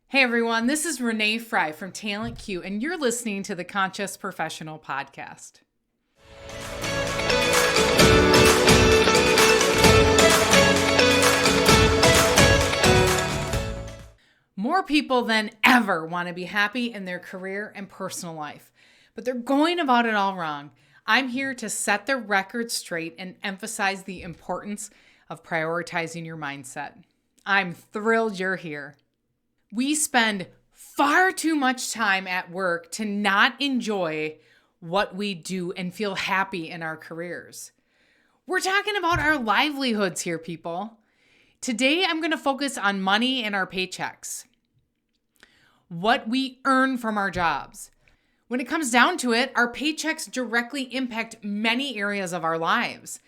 Hey everyone, this is Renee Frey from Talent Q, and you're listening to the Conscious Professional Podcast. More people than ever want to be happy in their career and personal life, but they're going about it all wrong. I'm here to set the record straight and emphasize the importance of prioritizing your mindset. I'm thrilled you're here. We spend far too much time at work to not enjoy what we do and feel happy in our careers. We're talking about our livelihoods here, people. Today, I'm going to focus on money and our paychecks, what we earn from our jobs. When it comes down to it, our paychecks directly impact many areas of our lives.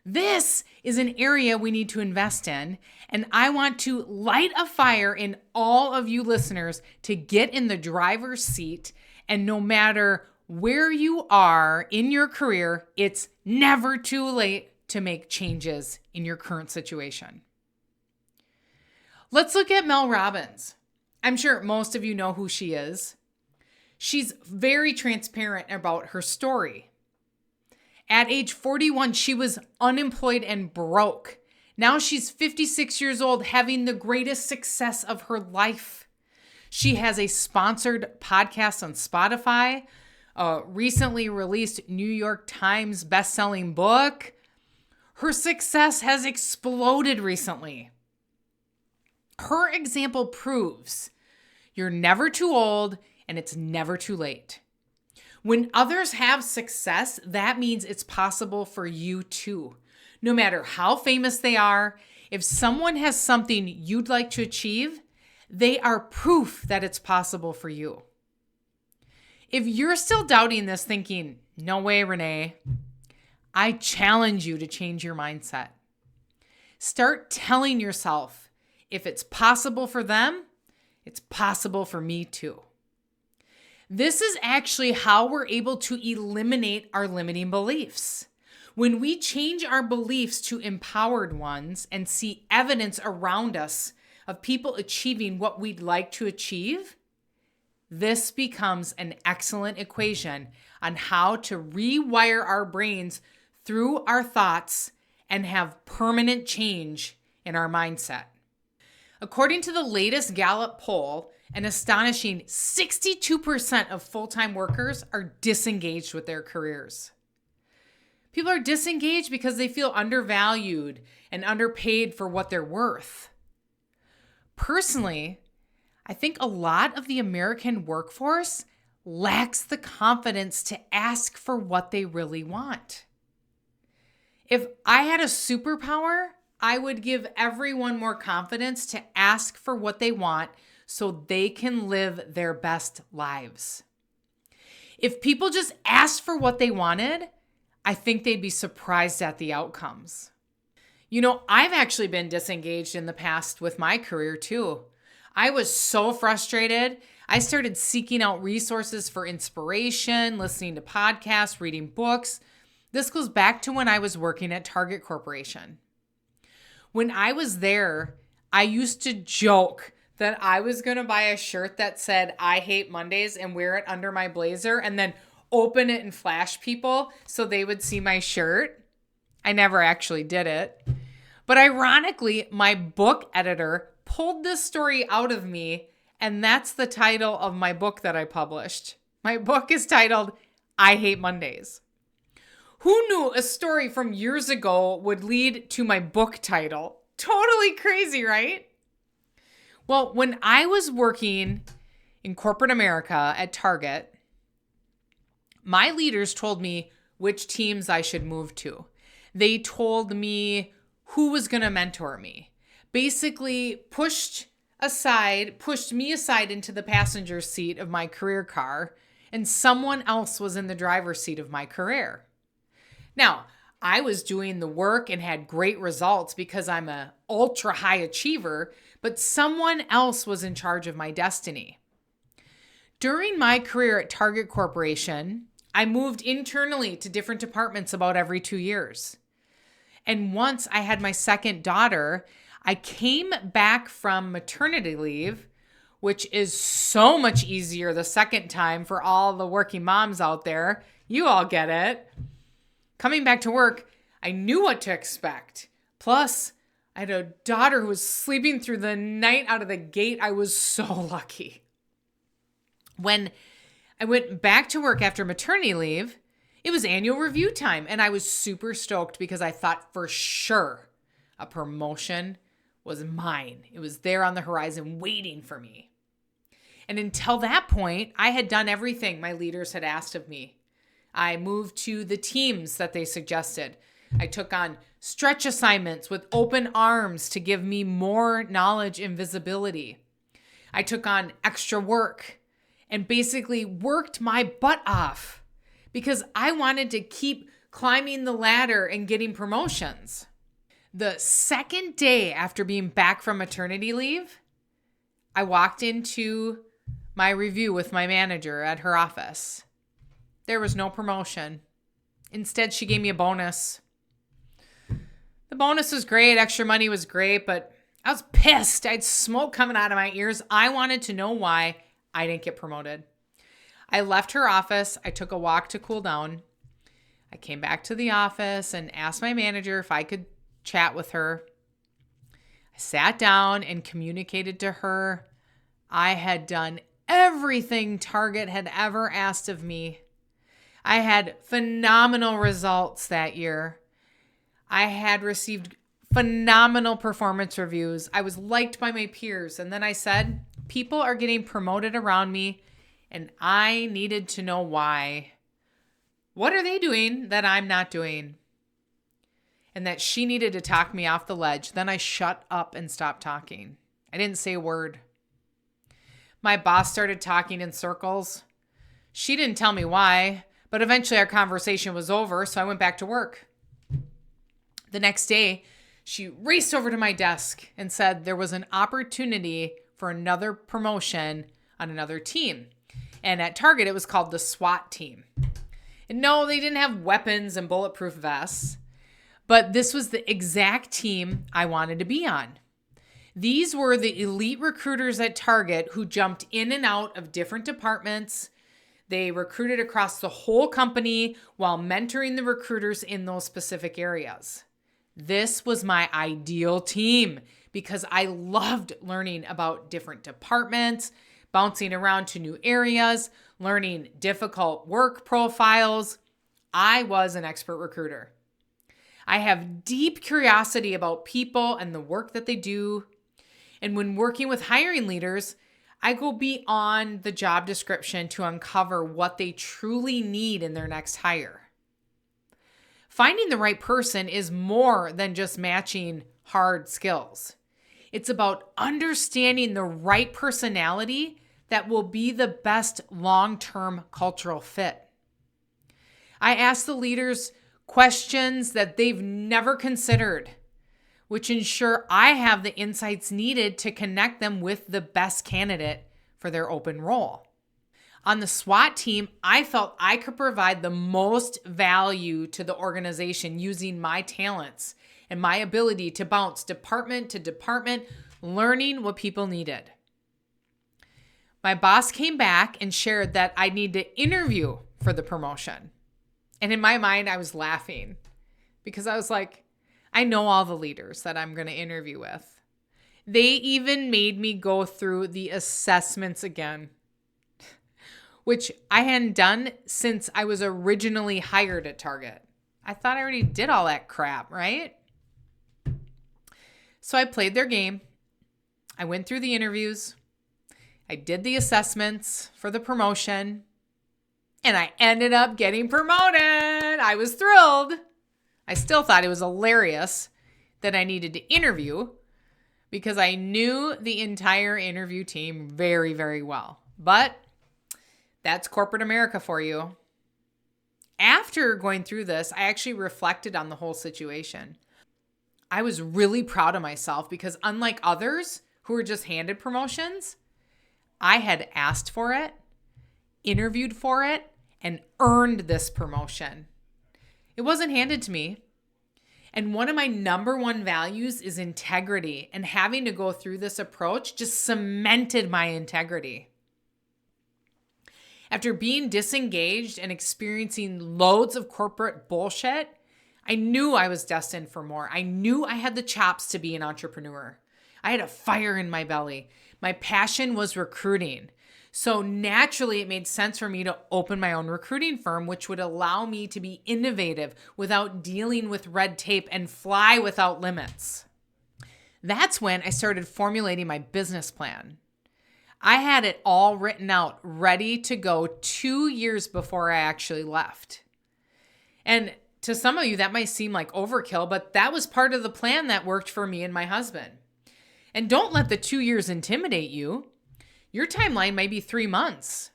This is an area we need to invest in, and I want to light a fire in all of you listeners to get in the driver's seat, and no matter where you are in your career, it's never too late to make changes in your current situation. Let's look at Mel Robbins. I'm sure most of you know who she is. She's very transparent about her story. At age 41, she was unemployed and broke. Now she's 56 years old, having the greatest success of her life. She has a sponsored podcast on Spotify, a recently released New York Times best-selling book. Her success has exploded recently. Her example proves you're never too old and it's never too late. When others have success, that means it's possible for you too. No matter how famous they are, if someone has something you'd like to achieve, they are proof that it's possible for you. If you're still doubting this, thinking, no way, Renee, I challenge you to change your mindset. Start telling yourself, if it's possible for them, it's possible for me too. This is actually how we're able to eliminate our limiting beliefs. When we change our beliefs to empowered ones and see evidence around us of people achieving what we'd like to achieve, this becomes an excellent equation on how to rewire our brains through our thoughts and have permanent change in our mindset. According to the latest Gallup poll, an astonishing 62% of full-time workers are disengaged with their careers. People are disengaged because they feel undervalued and underpaid for what they're worth. Personally, I think a lot of the American workforce lacks the confidence to ask for what they really want. If I had a superpower, I would give everyone more confidence to ask for what they want so they can live their best lives. If people just asked for what they wanted, I think they'd be surprised at the outcomes. You know, I've actually been disengaged in the past with my career too. I was so frustrated. I started seeking out resources for inspiration, listening to podcasts, reading books. This goes back to when I was working at Target Corporation. When I was there, I used to joke that I was going to buy a shirt that said, I hate Mondays, and wear it under my blazer and then open it and flash people so they would see my shirt. I never actually did it. But ironically, my book editor pulled this story out of me, and that's the title of my book that I published. My book is titled, I Hate Mondays. Who knew a story from years ago would lead to my book title? Totally crazy, right? Well, when I was working in corporate America at Target, my leaders told me which teams I should move to. They told me who was going to mentor me. Basically pushed me aside into the passenger seat of my career car, and someone else was in the driver's seat of my career. Now, I was doing the work and had great results because I'm an ultra high achiever, but someone else was in charge of my destiny. During my career at Target Corporation, I moved internally to different departments about every 2 years. And once I had my second daughter, I came back from maternity leave which is so much easier the second time for all the working moms out there. You all get it. Coming back to work, I knew what to expect. Plus, I had a daughter who was sleeping through the night out of the gate. I was so lucky. When I went back to work after maternity leave, it was annual review time, and I was super stoked because I thought for sure a promotion was mine. It was there on the horizon waiting for me. And until that point, I had done everything my leaders had asked of me. I moved to the teams that they suggested. I took on stretch assignments with open arms to give me more knowledge and visibility. I took on extra work and basically worked my butt off because I wanted to keep climbing the ladder and getting promotions. The second day after being back from maternity leave, I walked into my review with my manager at her office. There was no promotion. Instead, she gave me a bonus. The bonus was great. Extra money was great, but I was pissed. I had smoke coming out of my ears. I wanted to know why I didn't get promoted. I left her office. I took a walk to cool down. I came back to the office and asked my manager if I could chat with her. I sat down and communicated to her I had done everything Target had ever asked of me. I had phenomenal results that year. I had received phenomenal performance reviews. I was liked by my peers. And then I said, people are getting promoted around me, and I needed to know why. What are they doing that I'm not doing? And that she needed to talk me off the ledge. Then I shut up and stopped talking. I didn't say a word. My boss started talking in circles. She didn't tell me why, but eventually our conversation was over, so I went back to work. The next day, she raced over to my desk and said there was an opportunity for another promotion on another team. And at Target, it was called the SWAT team. And no, they didn't have weapons and bulletproof vests, but this was the exact team I wanted to be on. These were the elite recruiters at Target who jumped in and out of different departments. They recruited across the whole company while mentoring the recruiters in those specific areas. This was my ideal team because I loved learning about different departments, bouncing around to new areas, learning difficult work profiles. I was an expert recruiter. I have deep curiosity about people and the work that they do. And when working with hiring leaders, I go beyond the job description to uncover what they truly need in their next hire. Finding the right person is more than just matching hard skills. It's about understanding the right personality that will be the best long-term cultural fit. I ask the leaders questions that they've never considered, which ensure I have the insights needed to connect them with the best candidate for their open role. On the SWAT team, I felt I could provide the most value to the organization using my talents and my ability to bounce department to department, learning what people needed. My boss came back and shared that I need to interview for the promotion. And in my mind, I was laughing because I was like, I know all the leaders that I'm going to interview with. They even made me go through the assessments again, which I hadn't done since I was originally hired at Target. I thought I already did all that crap, right? So I played their game. I went through the interviews. I did the assessments for the promotion, and I ended up getting promoted. I was thrilled. I still thought it was hilarious that I needed to interview because I knew the entire interview team very, very well. But that's corporate America for you. After going through this, I actually reflected on the whole situation. I was really proud of myself because unlike others who were just handed promotions, I had asked for it, interviewed for it, and earned this promotion. It wasn't handed to me. And one of my number one values is integrity. And having to go through this approach just cemented my integrity. After being disengaged and experiencing loads of corporate bullshit, I knew I was destined for more. I knew I had the chops to be an entrepreneur. I had a fire in my belly. My passion was recruiting. So naturally, it made sense for me to open my own recruiting firm, which would allow me to be innovative without dealing with red tape and fly without limits. That's when I started formulating my business plan. I had it all written out, ready to go 2 years before I actually left. And to some of you, that might seem like overkill, but that was part of the plan that worked for me and my husband. And don't let the 2 years intimidate you. Your timeline might be 3 months.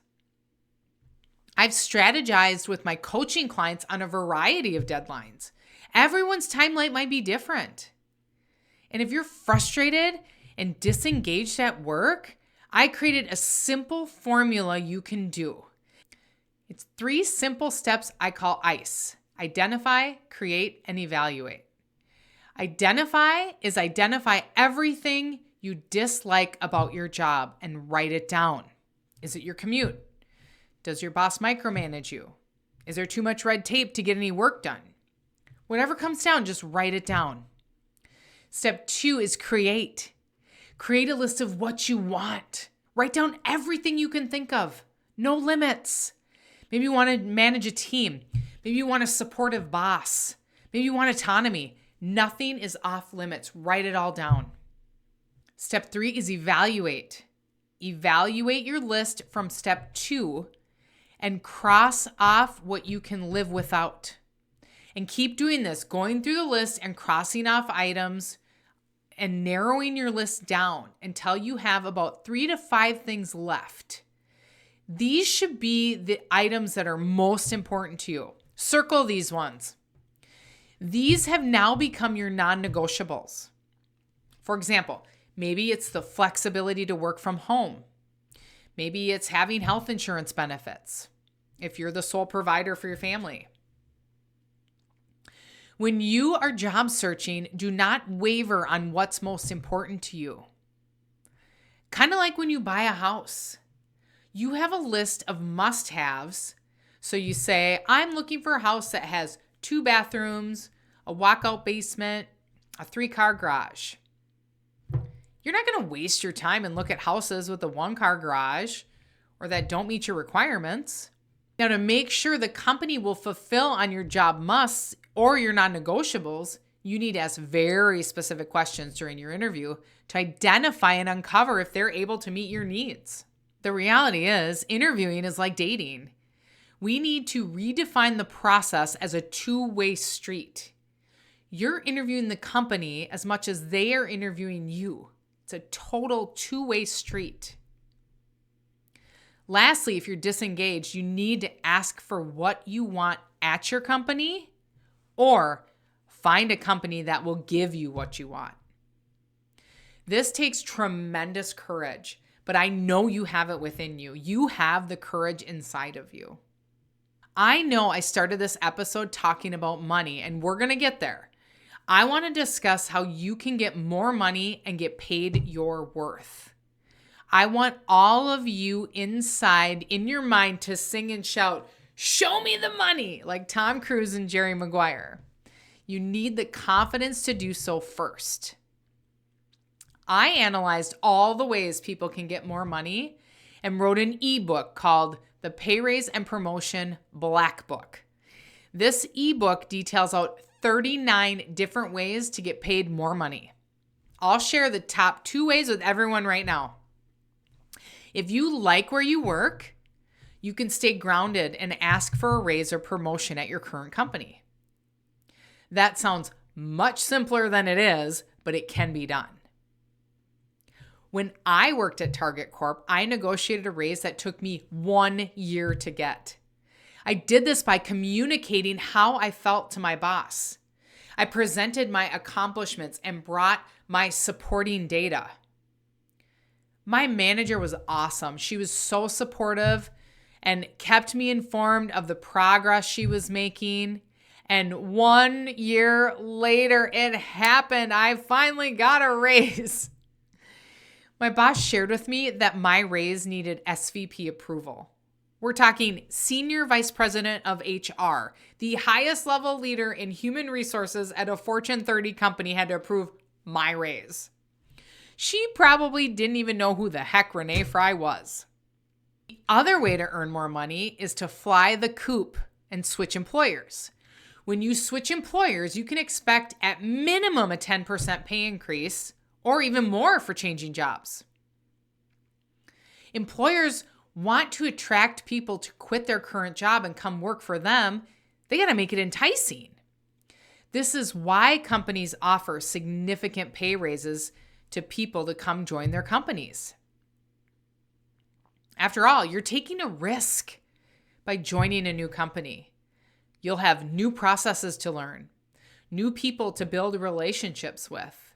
I've strategized with my coaching clients on a variety of deadlines. Everyone's timeline might be different. And if you're frustrated and disengaged at work, I created a simple formula you can do. It's 3 simple steps I call ICE. Identify, create, and evaluate. Identify everything you dislike about your job and write it down. Is it your commute? Does your boss micromanage you? Is there too much red tape to get any work done? Whatever comes down, just write it down. Step 2 is create. Create a list of what you want. Write down everything you can think of. No limits. Maybe you want to manage a team. Maybe you want a supportive boss. Maybe you want autonomy. Nothing is off limits. Write it all down. Step 3 is evaluate. Evaluate your list from step 2 and cross off what you can live without. And keep doing this, going through the list and crossing off items and narrowing your list down until you have about 3 to 5 things left. These should be the items that are most important to you. Circle these ones. These have now become your non-negotiables. For example, maybe it's the flexibility to work from home. Maybe it's having health insurance benefits if you're the sole provider for your family. When you are job searching, do not waver on what's most important to you. Kind of like when you buy a house. You have a list of must-haves. So you say, I'm looking for a house that has 2 bathrooms, a walkout basement, a 3-car garage. You're not going to waste your time and look at houses with a 1-car garage or that don't meet your requirements. Now, to make sure the company will fulfill on your job musts or your non-negotiables, you need to ask very specific questions during your interview to identify and uncover if they're able to meet your needs. The reality is, interviewing is like dating. We need to redefine the process as a 2-way street. You're interviewing the company as much as they are interviewing you. It's a total 2-way street. Lastly, if you're disengaged, you need to ask for what you want at your company or find a company that will give you what you want. This takes tremendous courage, but I know you have it within you. You have the courage inside of you. I know I started this episode talking about money, and we're going to get there. I want to discuss how you can get more money and get paid your worth. I want all of you inside in your mind to sing and shout, "Show me the money," like Tom Cruise and Jerry Maguire. You need the confidence to do so first. I analyzed all the ways people can get more money and wrote an ebook called The Pay Raise and Promotion Black Book. This ebook details out 39 different ways to get paid more money. I'll share the top 2 ways with everyone right now. If you like where you work, you can stay grounded and ask for a raise or promotion at your current company. That sounds much simpler than it is, but it can be done. When I worked at Target Corp, I negotiated a raise that took me 1 year to get. I did this by communicating how I felt to my boss. I presented my accomplishments and brought my supporting data. My manager was awesome. She was so supportive and kept me informed of the progress she was making. And 1 year later, it happened. I finally got a raise. My boss shared with me that my raise needed SVP approval. We're talking Senior Vice President of HR. The highest level leader in human resources at a Fortune 30 company had to approve my raise. She probably didn't even know who the heck Renee Frey was. The other way to earn more money is to fly the coop and switch employers. When you switch employers, you can expect at minimum a 10% pay increase or even more for changing jobs. Employers want to attract people to quit their current job and come work for them. They got to make it enticing. This is why companies offer significant pay raises to people to come join their companies. After all, you're taking a risk by joining a new company. You'll have new processes to learn, new people to build relationships with.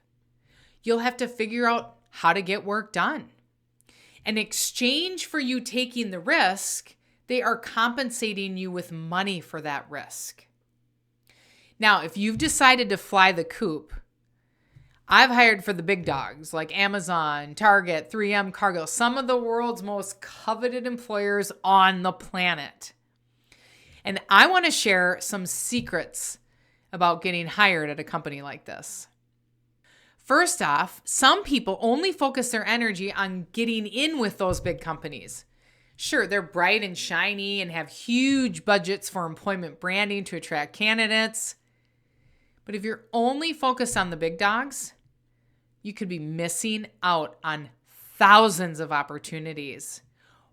You'll have to figure out how to get work done. In exchange for you taking the risk, they are compensating you with money for that risk. Now, if you've decided to fly the coop, I've hired for the big dogs like Amazon, Target, 3M Cargo, some of the world's most coveted employers on the planet. And I want to share some secrets about getting hired at a company like this. First off, some people only focus their energy on getting in with those big companies. Sure, they're bright and shiny and have huge budgets for employment branding to attract candidates. But if you're only focused on the big dogs, you could be missing out on thousands of opportunities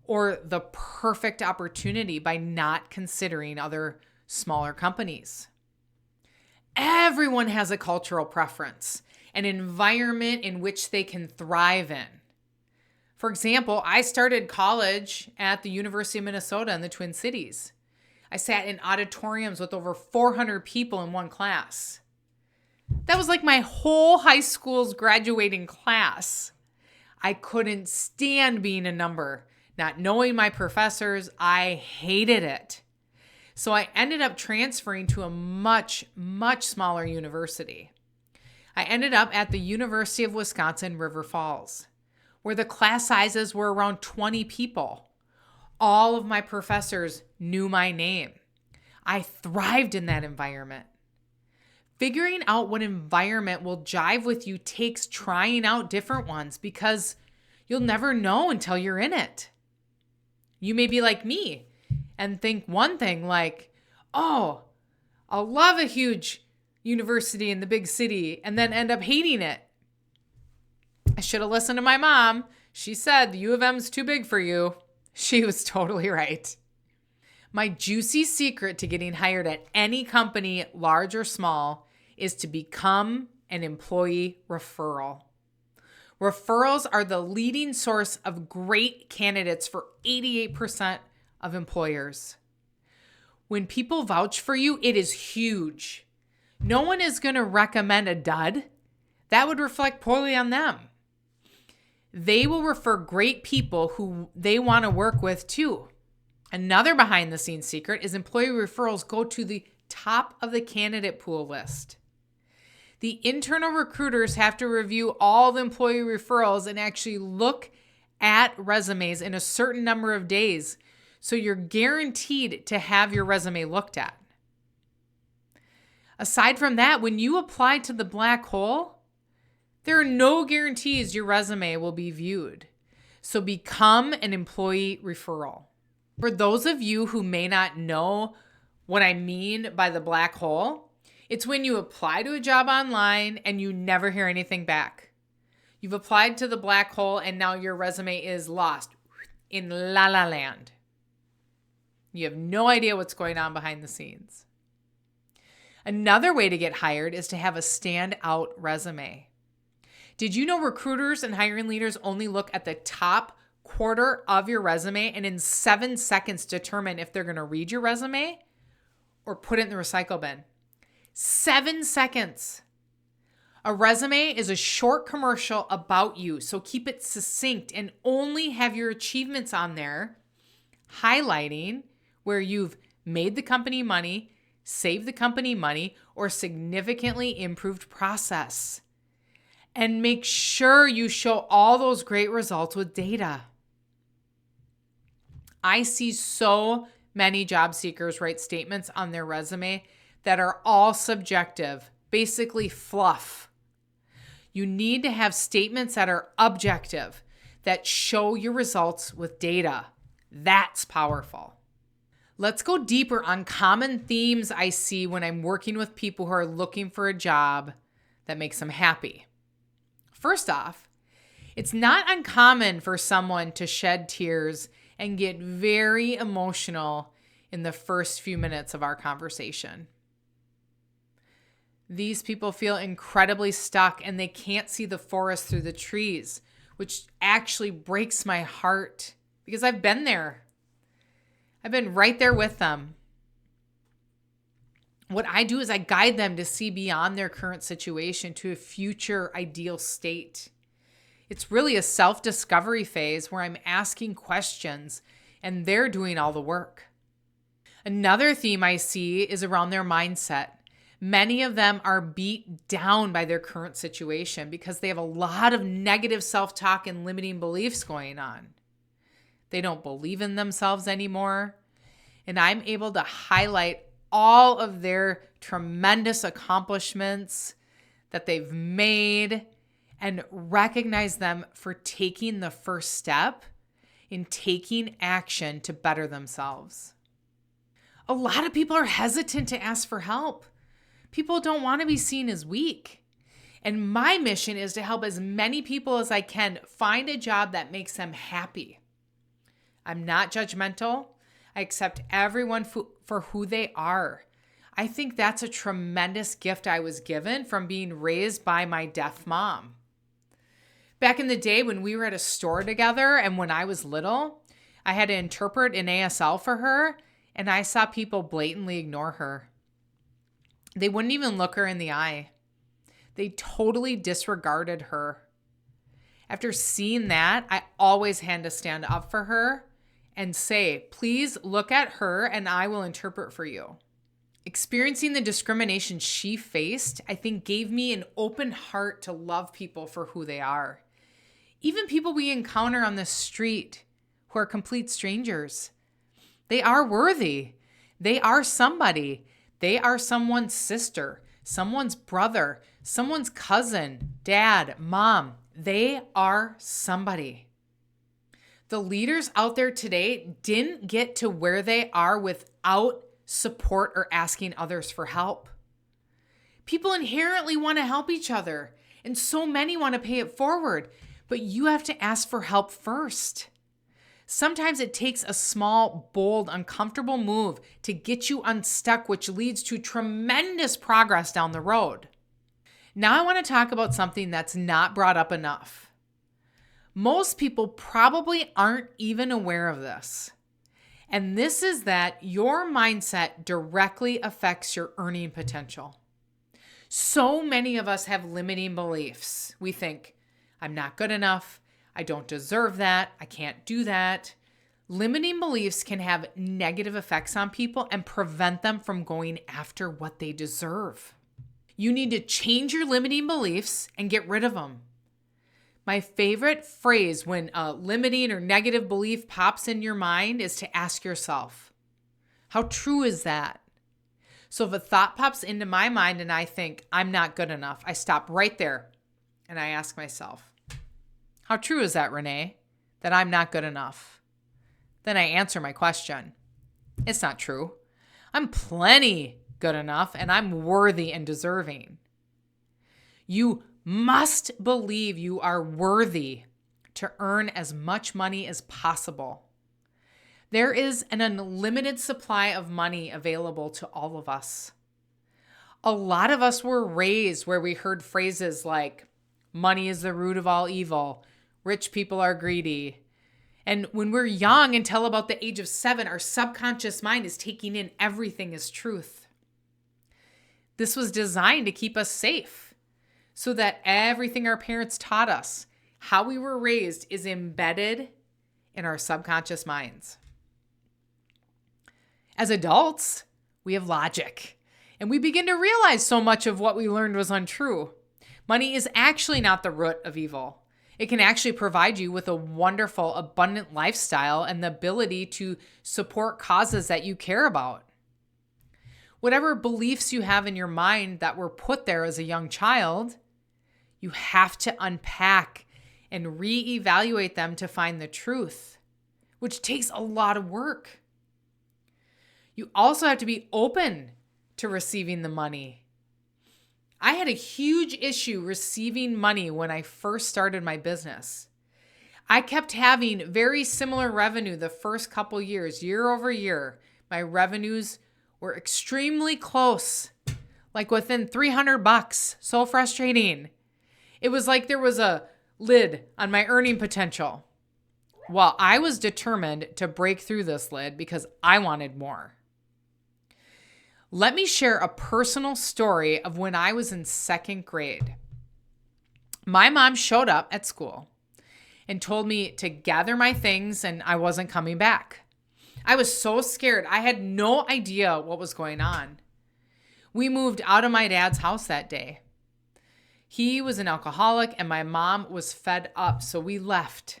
or the perfect opportunity by not considering other smaller companies. Everyone has a cultural preference, an environment in which they can thrive in. For example, I started college at the University of Minnesota in the Twin Cities. I sat in auditoriums with over 400 people in one class. That was like my whole high school's graduating class. I couldn't stand being a number. Not knowing my professors, I hated it. So I ended up transferring to a much, much smaller university. I ended up at the University of Wisconsin, River Falls, where the class sizes were around 20 people. All of my professors knew my name. I thrived in that environment. Figuring out what environment will jive with you takes trying out different ones because you'll never know until you're in it. You may be like me and think one thing like, oh, I'll love a huge university in the big city and then end up hating it. I should have listened to my mom. She said the U of M's too big for you. She was totally right. My juicy secret to getting hired at any company, large or small, is to become an employee referral. Referrals are the leading source of great candidates for 88% of employers. When people vouch for you, it is huge. No one is going to recommend a dud. That would reflect poorly on them. They will refer great people who they want to work with too. Another behind the scenes secret is employee referrals go to the top of the candidate pool list. The internal recruiters have to review all the employee referrals and actually look at resumes in a certain number of days. So you're guaranteed to have your resume looked at. Aside from that, when you apply to the black hole, there are no guarantees your resume will be viewed. So become an employee referral. For those of you who may not know what I mean by the black hole, it's when you apply to a job online and you never hear anything back. You've applied to the black hole and now your resume is lost in la la land. You have no idea what's going on behind the scenes. Another way to get hired is to have a standout resume. Did you know recruiters and hiring leaders only look at the top quarter of your resume and in 7 seconds determine if they're going to read your resume or put it in the recycle bin? 7 seconds. A resume is a short commercial about you, so keep it succinct and only have your achievements on there, highlighting where you've made the company money, save the company money, or significantly improved process. And make sure you show all those great results with data. I see so many job seekers write statements on their resume that are all subjective, basically fluff. You need to have statements that are objective, that show your results with data. That's powerful. Let's go deeper on common themes I see when I'm working with people who are looking for a job that makes them happy. First off, it's not uncommon for someone to shed tears and get very emotional in the first few minutes of our conversation. These people feel incredibly stuck and they can't see the forest through the trees, which actually breaks my heart because I've been there. I've been right there with them. What I do is I guide them to see beyond their current situation to a future ideal state. It's really a self-discovery phase where I'm asking questions and they're doing all the work. Another theme I see is around their mindset. Many of them are beat down by their current situation because they have a lot of negative self-talk and limiting beliefs going on. They don't believe in themselves anymore. And I'm able to highlight all of their tremendous accomplishments that they've made and recognize them for taking the first step in taking action to better themselves. A lot of people are hesitant to ask for help. People don't want to be seen as weak. And my mission is to help as many people as I can find a job that makes them happy. I'm not judgmental. I accept everyone for who they are. I think that's a tremendous gift I was given from being raised by my deaf mom. Back in the day when we were at a store together and when I was little, I had to interpret in ASL for her, and I saw people blatantly ignore her. They wouldn't even look her in the eye. They totally disregarded her. After seeing that, I always had to stand up for her and say, please look at her and I will interpret for you. Experiencing the discrimination she faced, I think gave me an open heart to love people for who they are. Even people we encounter on the street who are complete strangers. They are worthy. They are somebody. They are someone's sister, someone's brother, someone's cousin, dad, mom. They are somebody. The leaders out there today didn't get to where they are without support or asking others for help. People inherently want to help each other, and so many want to pay it forward, but you have to ask for help first. Sometimes it takes a small, bold, uncomfortable move to get you unstuck, which leads to tremendous progress down the road. Now I want to talk about something that's not brought up enough. Most people probably aren't even aware of this. And this is that your mindset directly affects your earning potential. So many of us have limiting beliefs. We think, I'm not good enough. I don't deserve that. I can't do that. Limiting beliefs can have negative effects on people and prevent them from going after what they deserve. You need to change your limiting beliefs and get rid of them. My favorite phrase when a limiting or negative belief pops in your mind is to ask yourself, how true is that? So if a thought pops into my mind and I think, I'm not good enough, I stop right there and I ask myself, how true is that, Renee, that I'm not good enough? Then I answer my question. It's not true. I'm plenty good enough and I'm worthy and deserving. You must believe you are worthy to earn as much money as possible. There is an unlimited supply of money available to all of us. A lot of us were raised where we heard phrases like, money is the root of all evil, rich people are greedy. And when we're young, until about the age of 7, our subconscious mind is taking in everything as truth. This was designed to keep us safe, so that everything our parents taught us, how we were raised, is embedded in our subconscious minds. As adults, we have logic. And we begin to realize so much of what we learned was untrue. Money is actually not the root of evil. It can actually provide you with a wonderful, abundant lifestyle and the ability to support causes that you care about. Whatever beliefs you have in your mind that were put there as a young child, you have to unpack and reevaluate them to find the truth, which takes a lot of work. You also have to be open to receiving the money. I had a huge issue receiving money when I first started my business. I kept having very similar revenue the first couple years, year over year. My revenues were extremely close, like within $300. So frustrating. It was like there was a lid on my earning potential. Well, I was determined to break through this lid because I wanted more. Let me share a personal story of when I was in second grade. My mom showed up at school and told me to gather my things and I wasn't coming back. I was so scared. I had no idea what was going on. We moved out of my dad's house that day. He was an alcoholic and my mom was fed up, so we left.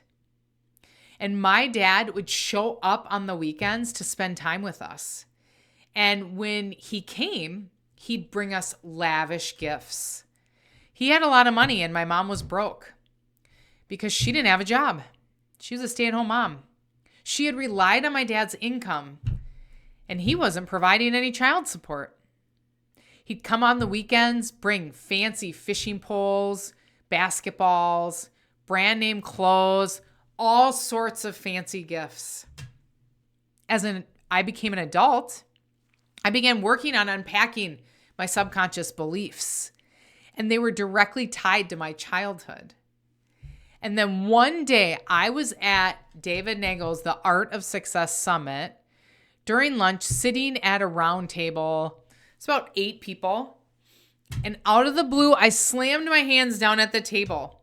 And my dad would show up on the weekends to spend time with us. And when he came, he'd bring us lavish gifts. He had a lot of money and my mom was broke because she didn't have a job. She was a stay-at-home mom. She had relied on my dad's income and he wasn't providing any child support. He'd come on the weekends, bring fancy fishing poles, basketballs, brand name clothes, all sorts of fancy gifts. I became an adult, I began working on unpacking my subconscious beliefs, and they were directly tied to my childhood. And then one day I was at David Nagel's The Art of Success Summit during lunch, sitting at a round table. It's about 8 people. And out of the blue, I slammed my hands down at the table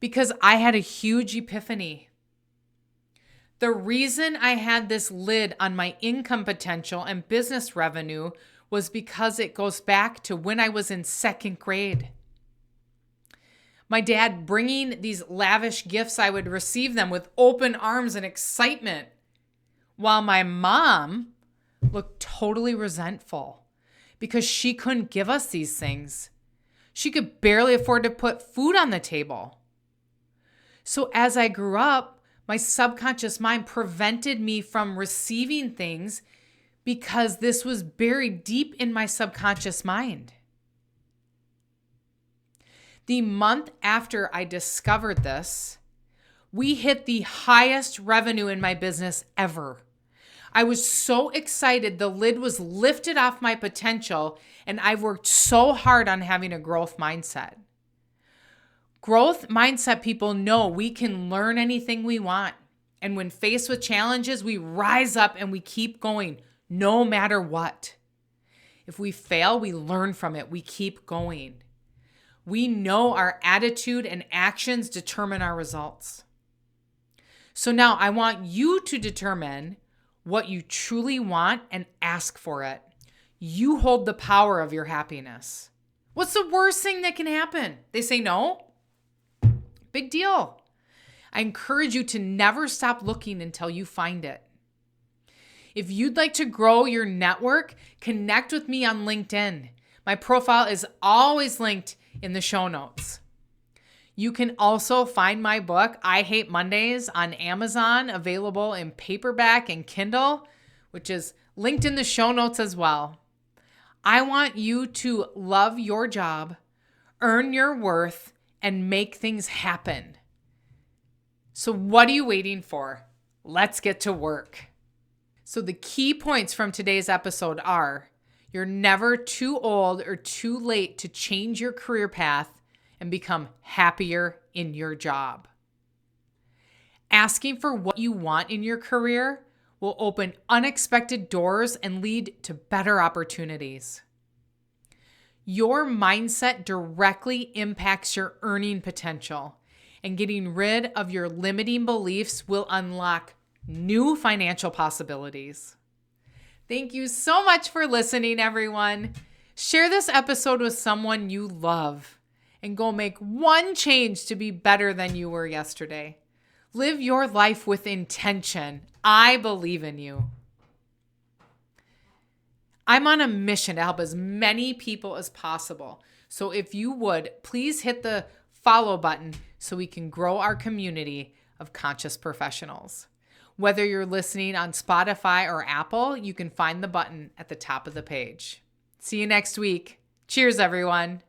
because I had a huge epiphany. The reason I had this lid on my income potential and business revenue was because it goes back to when I was in second grade. My dad bringing these lavish gifts, I would receive them with open arms and excitement, while my mom looked totally resentful because she couldn't give us these things. She could barely afford to put food on the table. So as I grew up, my subconscious mind prevented me from receiving things because this was buried deep in my subconscious mind. The month after I discovered this, we hit the highest revenue in my business ever. I was so excited. The lid was lifted off my potential, and I've worked so hard on having a growth mindset. Growth mindset people know we can learn anything we want. And when faced with challenges, we rise up and we keep going no matter what. If we fail, we learn from it. We keep going. We know our attitude and actions determine our results. So now I want you to determine what you truly want and ask for it. You hold the power of your happiness. What's the worst thing that can happen? They say no? Big deal. I encourage you to never stop looking until you find it. If you'd like to grow your network, connect with me on LinkedIn. My profile is always linked in the show notes. You can also find my book, I Hate Mondays, on Amazon, available in paperback and Kindle, which is linked in the show notes as well. I want you to love your job, earn your worth, and make things happen. So what are you waiting for? Let's get to work. So the key points from today's episode are: you're never too old or too late to change your career path and become happier in your job. Asking for what you want in your career will open unexpected doors and lead to better opportunities. Your mindset directly impacts your earning potential, and getting rid of your limiting beliefs will unlock new financial possibilities. Thank you so much for listening, everyone. Share this episode with someone you love and go make one change to be better than you were yesterday. Live your life with intention. I believe in you. I'm on a mission to help as many people as possible. So if you would, please hit the follow button so we can grow our community of conscious professionals. Whether you're listening on Spotify or Apple, you can find the button at the top of the page. See you next week. Cheers, everyone.